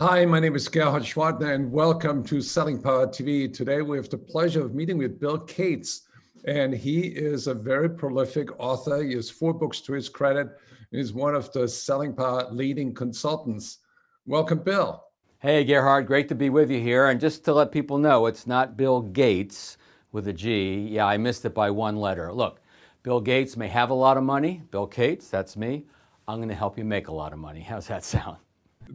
Hi, my name is Gerhard Schwartner, and welcome to Selling Power TV. Today, we have the pleasure of meeting with Bill Cates, and he is a very prolific author. He has 4 books to his credit. He's one of the Selling Power leading consultants. Welcome, Bill. Hey, Gerhard, great to be with you here. And just to let people know, it's not Bill Gates with a G. Yeah, I missed it by 1 letter. Look, Bill Gates may have a lot of money. Bill Cates, that's me. I'm going to help you make a lot of money. How's that sound?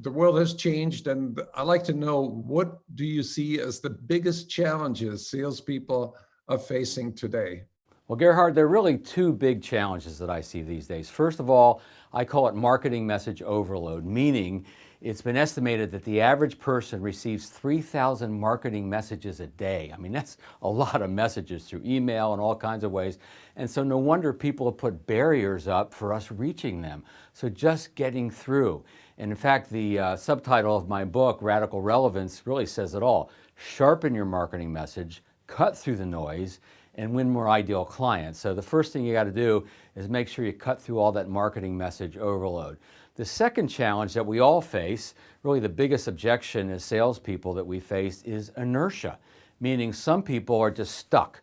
The world has changed, and I'd like to know, what do you see as the biggest challenges salespeople are facing today? Well, Gerhard, there are really 2 big challenges that I see these days. First of all, I call it marketing message overload, meaning it's been estimated that the average person receives 3,000 marketing messages a day. I mean, that's a lot of messages through email and all kinds of ways. And so no wonder people have put barriers up for us reaching them. So just getting through. And in fact, the subtitle of my book, Radical Relevance, really says it all. Sharpen your marketing message, cut through the noise, and win more ideal clients. So the first thing you got to do is make sure you cut through all that marketing message overload. The second challenge that we all face, really the biggest objection as salespeople that we face, is inertia, meaning some people are just stuck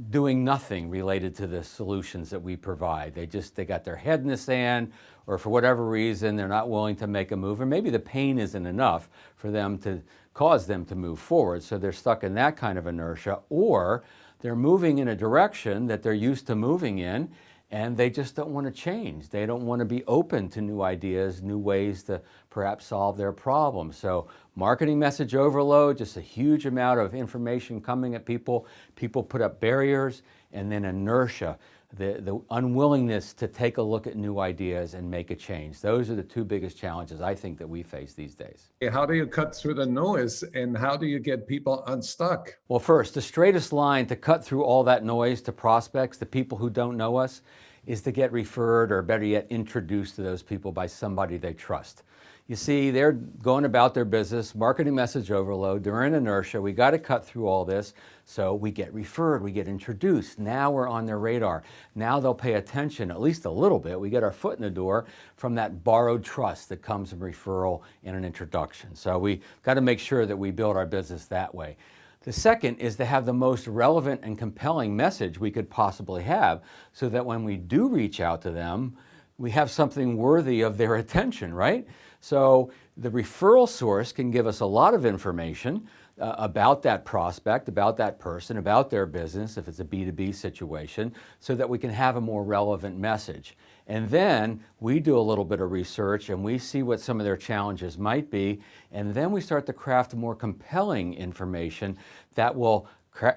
doing nothing related to the solutions that we provide. They got their head in the sand, or for whatever reason, they're not willing to make a move, or maybe the pain isn't enough for them to cause them to move forward. So they're stuck in that kind of inertia, or they're moving in a direction that they're used to moving in, and they just don't want to change. They don't want to be open to new ideas, new ways to perhaps solve their problems. So marketing message overload, just a huge amount of information coming at people. People put up barriers, and then inertia, the unwillingness to take a look at new ideas and make a change. Those are the 2 biggest challenges I think that we face these days. How do you cut through the noise, and how do you get people unstuck? Well, first, the straightest line to cut through all that noise to prospects, the people who don't know us, is to get referred, or better yet, introduced to those people by somebody they trust. You see, they're going about their business, marketing message overload, they're in inertia, we got to cut through all this, so we get referred, we get introduced, now we're on their radar. Now they'll pay attention, at least a little bit, we get our foot in the door from that borrowed trust that comes from referral and an introduction. So we got to make sure that we build our business that way. The second is to have the most relevant and compelling message we could possibly have, so that when we do reach out to them, we have something worthy of their attention, right? So the referral source can give us a lot of information about that prospect, about that person, about their business, if it's a B2B situation, so that we can have a more relevant message. And then we do a little bit of research and we see what some of their challenges might be, and then we start to craft more compelling information that will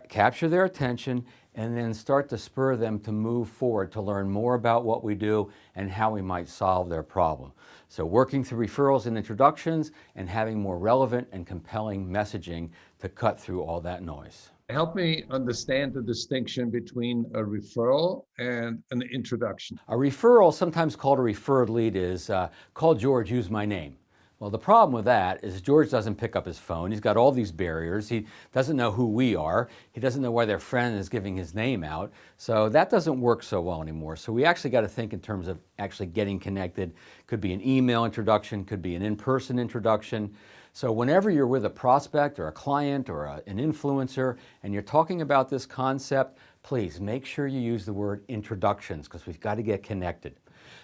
capture their attention and then start to spur them to move forward, to learn more about what we do and how we might solve their problem. So working through referrals and introductions and having more relevant and compelling messaging to cut through all that noise. Help me understand the distinction between a referral and an introduction. A referral, sometimes called a referred lead, is call George, use my name. Well, the problem with that is George doesn't pick up his phone. He's got all these barriers. He doesn't know who we are. He doesn't know why their friend is giving his name out. So that doesn't work so well anymore. So we actually got to think in terms of actually getting connected. Could be an email introduction, could be an in-person introduction. So whenever you're with a prospect or a client or an influencer and you're talking about this concept, please make sure you use the word introductions, because we've got to get connected.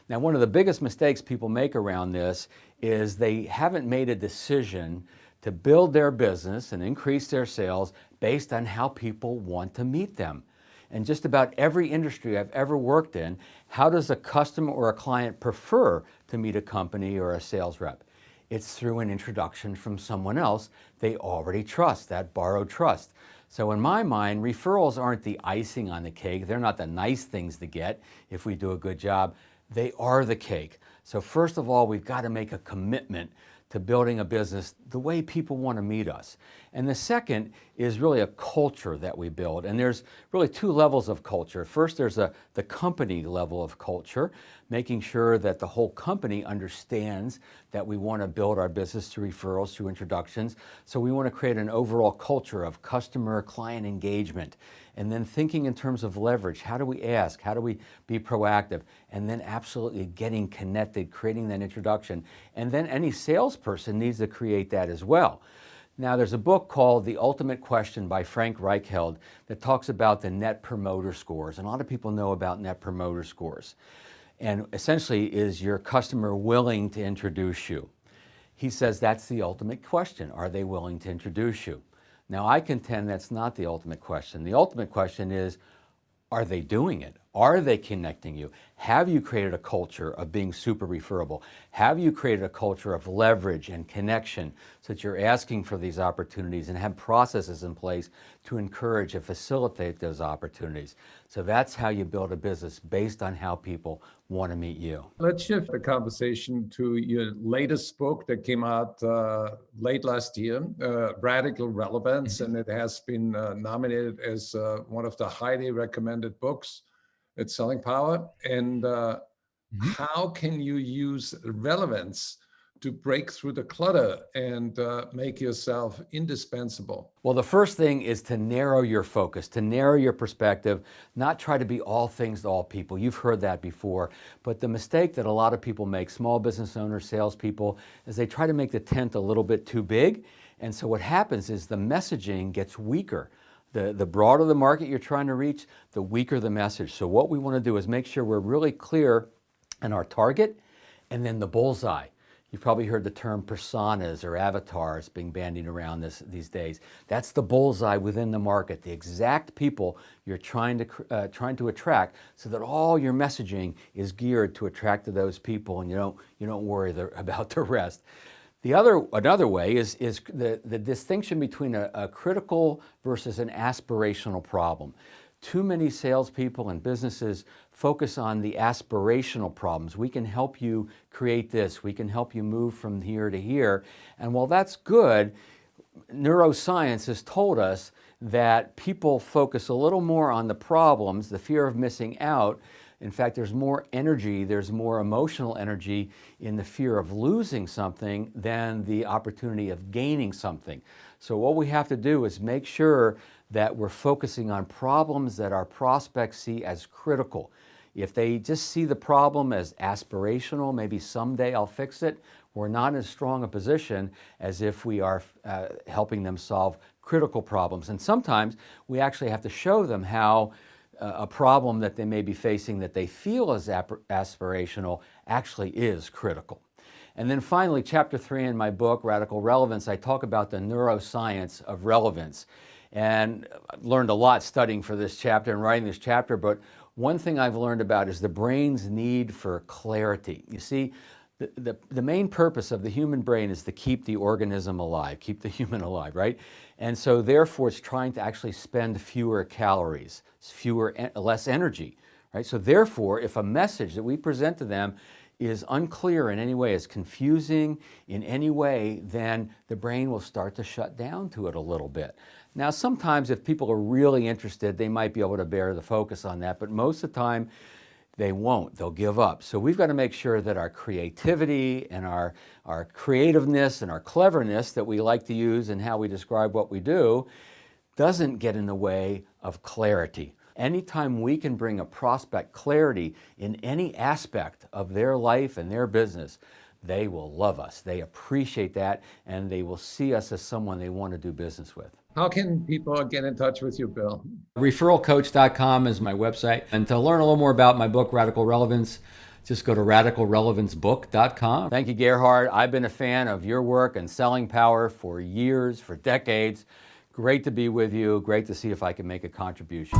Now, one of the biggest mistakes people make around this is they haven't made a decision to build their business and increase their sales based on how people want to meet them. And just about every industry I've ever worked in, how does a customer or a client prefer to meet a company or a sales rep? It's through an introduction from someone else they already trust, that borrowed trust. So in my mind, referrals aren't the icing on the cake. They're not the nice things to get if we do a good job. They are the cake. So first of all, we've got to make a commitment to building a business the way people want to meet us. And the second is really a culture that we build. And there's really two levels of culture. First, there's the company level of culture, making sure that the whole company understands that we want to build our business through referrals, through introductions. So we want to create an overall culture of customer client engagement. And then thinking in terms of leverage. How do we ask? How do we be proactive? And then absolutely getting connected, creating that introduction. And then any salesperson needs to create that as well. Now, there's a book called The Ultimate Question by Frank Reichheld that talks about the Net Promoter Scores. And a lot of people know about Net Promoter Scores. And essentially, is your customer willing to introduce you? He says that's the ultimate question. Are they willing to introduce you? Now, I contend that's not the ultimate question. The ultimate question is, are they doing it? Are they connecting you? Have you created a culture of being super referable? Have you created a culture of leverage and connection so that you're asking for these opportunities and have processes in place to encourage and facilitate those opportunities? So that's how you build a business, based on how people want to meet you. Let's shift the conversation to your latest book that came out late last year, Radical Relevance, and it has been nominated as one of the highly recommended books at Selling Power. And how can you use relevance to break through the clutter and make yourself indispensable? Well, the first thing is to narrow your focus, to narrow your perspective, not try to be all things to all people. You've heard that before. But the mistake that a lot of people make, small business owners, salespeople, is they try to make the tent a little bit too big. And so what happens is the messaging gets weaker. The broader the market you're trying to reach, the weaker the message. So what we want to do is make sure we're really clear in our target and then the bullseye. You've probably heard the term personas or avatars being bandied around these days. That's the bullseye within the market, the exact people you're trying to attract, so that all your messaging is geared to attract to those people, and you don't worry about the rest. Another way is the distinction between a critical versus an aspirational problem. Too many salespeople and businesses focus on the aspirational problems. We can help you create this. We can help you move from here to here. And while that's good, neuroscience has told us that people focus a little more on the problems, the fear of missing out. In fact, there's more energy, there's more emotional energy in the fear of losing something than the opportunity of gaining something. So what we have to do is make sure that we're focusing on problems that our prospects see as critical. If they just see the problem as aspirational, maybe someday I'll fix it, we're not in as strong a position as if we are helping them solve critical problems. And sometimes we actually have to show them how a problem that they may be facing that they feel is aspirational actually is critical. And then finally, chapter 3 in my book, Radical Relevance, I talk about the neuroscience of relevance. And I've learned a lot studying for this chapter and writing this chapter, but one thing I've learned about is the brain's need for clarity. You see, the main purpose of the human brain is to keep the organism alive, keep the human alive, right? And so therefore it's trying to actually spend fewer calories, less energy, right? So therefore, if a message that we present to them is unclear in any way, is confusing in any way, then the brain will start to shut down to it a little bit. Now, sometimes if people are really interested, they might be able to bear the focus on that, but most of the time, they won't. They'll give up. So we've got to make sure that our creativity and our creativeness and our cleverness that we like to use in how we describe what we do doesn't get in the way of clarity. Anytime we can bring a prospect clarity in any aspect of their life and their business, they will love us. They appreciate that, and they will see us as someone they want to do business with. How can people get in touch with you, Bill? Referralcoach.com is my website. And to learn a little more about my book, Radical Relevance, just go to radicalrelevancebook.com. Thank you, Gerhard. I've been a fan of your work and Selling Power for years, for decades. Great to be with you. Great to see if I can make a contribution.